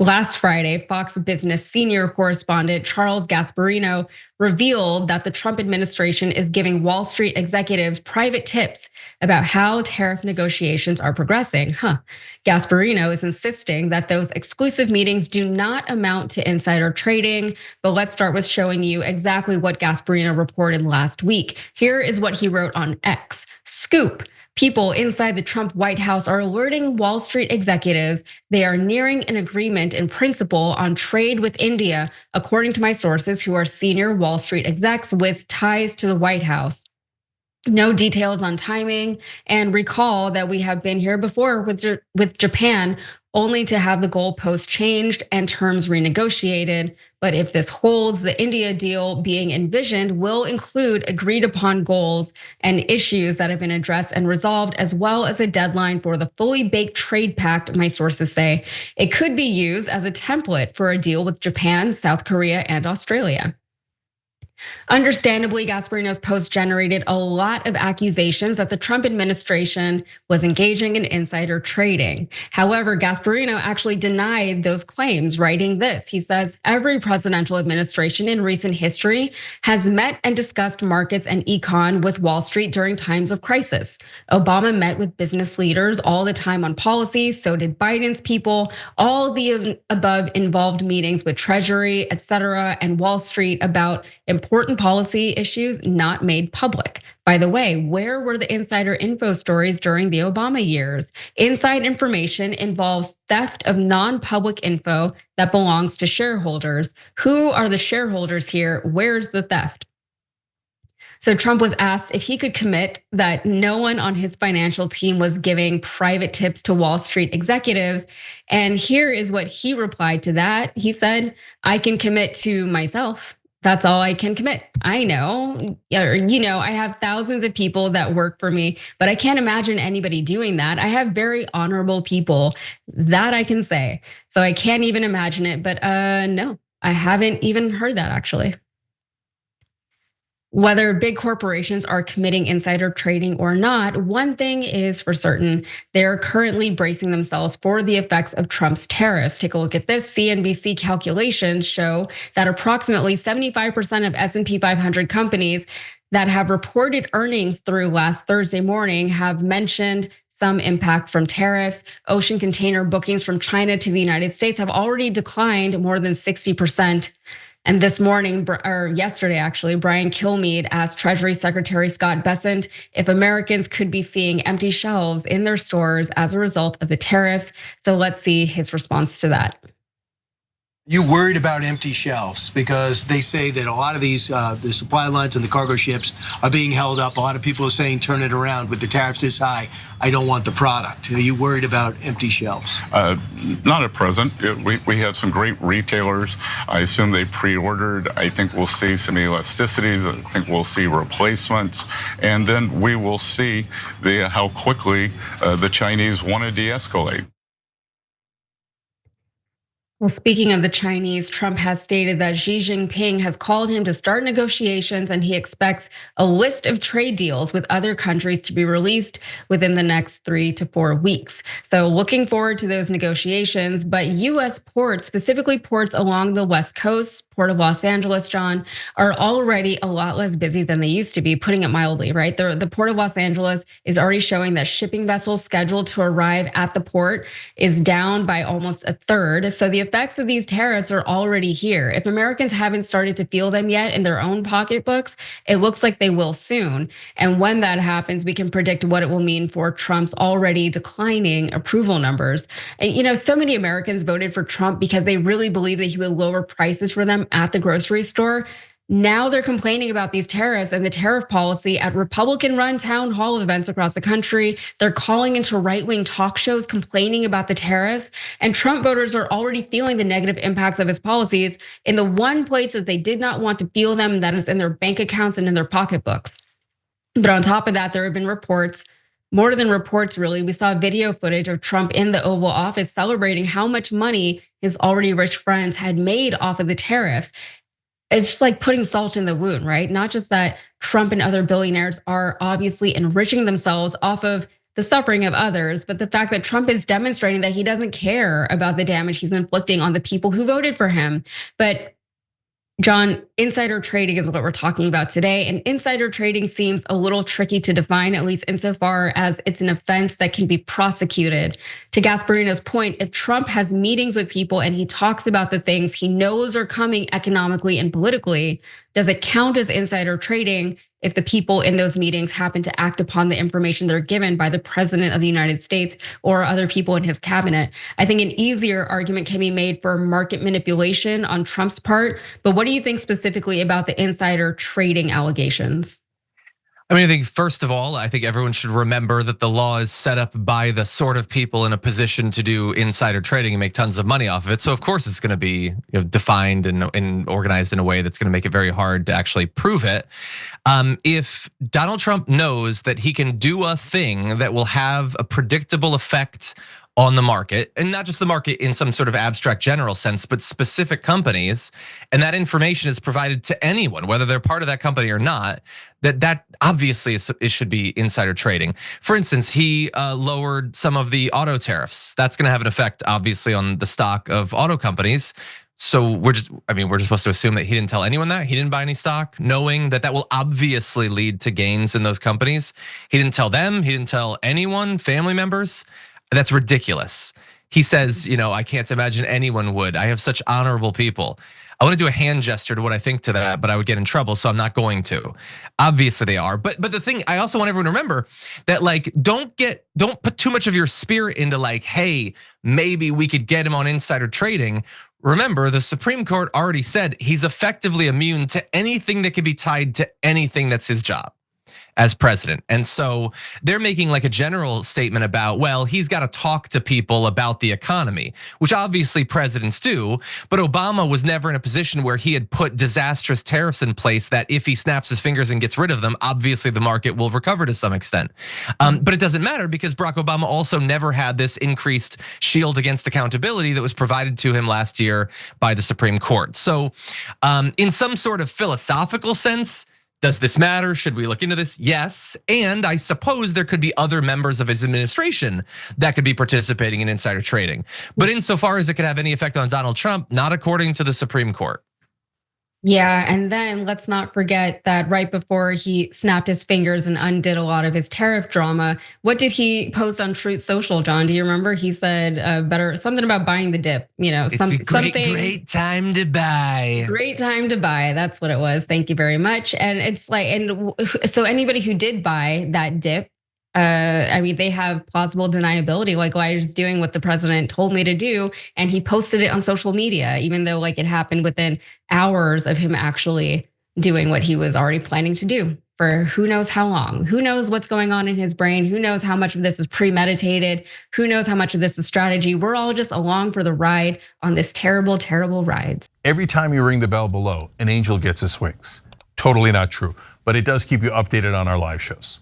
Last Friday, Fox Business senior correspondent Charles Gasparino revealed that the Trump administration is giving Wall Street executives private tips about how tariff negotiations are progressing. Gasparino is insisting that those exclusive meetings do not amount to insider trading. But let's start with showing you exactly what Gasparino reported last week. Here is what he wrote on X. Scoop. People inside the Trump White House are alerting Wall Street executives they are nearing an agreement in principle on trade with India, according to my sources who are senior Wall Street execs with ties to the White House. No details on timing, and recall that we have been here before with Japan, only to have the goalpost changed and terms renegotiated. But if this holds, the India deal being envisioned will include agreed upon goals and issues that have been addressed and resolved, as well as a deadline for the fully baked trade pact, my sources say. It could be used as a template for a deal with Japan, South Korea, and Australia. Understandably, Gasparino's post generated a lot of accusations that the Trump administration was engaging in insider trading. However, Gasparino actually denied those claims, writing this. He says, every presidential administration in recent history has met and discussed markets and econ with Wall Street during times of crisis. Obama met with business leaders all the time on policy, so did Biden's people. All the above involved meetings with Treasury, etc., and Wall Street about important policy issues not made public. By the way, where were the insider info stories during the Obama years? Inside information involves theft of non-public info that belongs to shareholders. Who are the shareholders here? Where's the theft? So Trump was asked if he could commit that no one on his financial team was giving private tips to Wall Street executives. And here is what he replied to that. He said, I can commit to myself. That's all I can commit. I know, I have thousands of people that work for me, but I can't imagine anybody doing that. I have very honorable people, that I can say. So I can't even imagine it, but no, I haven't even heard that actually. Whether big corporations are committing insider trading or not, one thing is for certain, they're currently bracing themselves for the effects of Trump's tariffs. Take a look at this. CNBC calculations show that approximately 75% of S&P 500 companies that have reported earnings through last Thursday morning have mentioned some impact from tariffs. Ocean container bookings from China to the United States have already declined more than 60%. And this morning, or yesterday actually, Brian Kilmeade asked Treasury Secretary Scott Bessent if Americans could be seeing empty shelves in their stores as a result of the tariffs. So let's see his response to that. You worried about empty shelves because they say that a lot of these, the supply lines and the cargo ships are being held up. A lot of people are saying, turn it around with the tariffs this high. I don't want the product. Are you worried about empty shelves? Not at present. We have some great retailers. I assume they pre-ordered. I think we'll see some elasticities. I think we'll see replacements. And then we will see how quickly the Chinese want to de-escalate. Well, speaking of the Chinese, Trump has stated that Xi Jinping has called him to start negotiations, and he expects a list of trade deals with other countries to be released within the next 3 to 4 weeks. So looking forward to those negotiations, but US ports, specifically ports along the West Coast, Port of Los Angeles, John, are already a lot less busy than they used to be, putting it mildly, right? The Port of Los Angeles is already showing that shipping vessels scheduled to arrive at the port is down by almost a third. So the effects of these tariffs are already here. If Americans haven't started to feel them yet in their own pocketbooks, it looks like they will soon. And when that happens, we can predict what it will mean for Trump's already declining approval numbers. And so many Americans voted for Trump because they really believe that he would lower prices for them at the grocery store. Now they're complaining about these tariffs and the tariff policy at Republican-run town hall events across the country. They're calling into right-wing talk shows complaining about the tariffs. And Trump voters are already feeling the negative impacts of his policies in the one place that they did not want to feel them, that is in their bank accounts and in their pocketbooks. But on top of that, there have been reports, more than reports really. We saw video footage of Trump in the Oval Office celebrating how much money his already rich friends had made off of the tariffs. It's just like putting salt in the wound, right? Not just that Trump and other billionaires are obviously enriching themselves off of the the suffering of others, but the fact that Trump is demonstrating that he doesn't care about the damage he's inflicting on the people who voted for him. But John, insider trading is what we're talking about today. And insider trading seems a little tricky to define, at least insofar as it's an offense that can be prosecuted. To Gasparino's point, if Trump has meetings with people and he talks about the things he knows are coming economically and politically, does it count as insider trading if the people in those meetings happen to act upon the information they're given by the president of the United States or other people in his cabinet? I think an easier argument can be made for market manipulation on Trump's part. But what do you think specifically about the insider trading allegations? I mean, I think first of all, I think everyone should remember that the law is set up by the sort of people in a position to do insider trading and make tons of money off of it. So of course it's going to be defined and organized in a way that's going to make it very hard to actually prove it. If Donald Trump knows that he can do a thing that will have a predictable effect on the market, and not just the market in some sort of abstract general sense, but specific companies, and that information is provided to anyone, whether they're part of that company or not, that obviously it should be insider trading. For instance, he lowered some of the auto tariffs. That's going to have an effect, obviously, on the stock of auto companies. So we're just supposed to assume that he didn't tell anyone that he didn't buy any stock, knowing that that will obviously lead to gains in those companies. He didn't tell them. He didn't tell anyone, family members. That's ridiculous. He says, I can't imagine anyone would. I have such honorable people. I want to do a hand gesture to what I think to that, but I would get in trouble, so I'm not going to. Obviously they are, but the thing, I also want everyone to remember that don't put too much of your spirit into hey, maybe we could get him on insider trading. Remember, the Supreme Court already said he's effectively immune to anything that could be tied to anything that's his job as president. And so they're making a general statement about, well, he's got to talk to people about the economy, which obviously presidents do. But Obama was never in a position where he had put disastrous tariffs in place that if he snaps his fingers and gets rid of them, obviously the market will recover to some extent. But it doesn't matter because Barack Obama also never had this increased shield against accountability that was provided to him last year by the Supreme Court. So in some sort of philosophical sense, does this matter? Should we look into this? Yes. And I suppose there could be other members of his administration that could be participating in insider trading. But insofar as it could have any effect on Donald Trump, not according to the Supreme Court. Yeah, and then let's not forget that right before he snapped his fingers and undid a lot of his tariff drama, what did he post on Truth Social, John? Do you remember? He said something about buying the dip. It's a great time to buy. Great time to buy. That's what it was. Thank you very much. And it's so anybody who did buy that dip, they have plausible deniability. I was doing what the president told me to do, and he posted it on social media, even though it happened within hours of him actually doing what he was already planning to do for who knows how long. Who knows what's going on in his brain? Who knows how much of this is premeditated? Who knows how much of this is strategy? We're all just along for the ride on this terrible, terrible ride. Every time you ring the bell below, an angel gets his wings. Totally not true, but it does keep you updated on our live shows.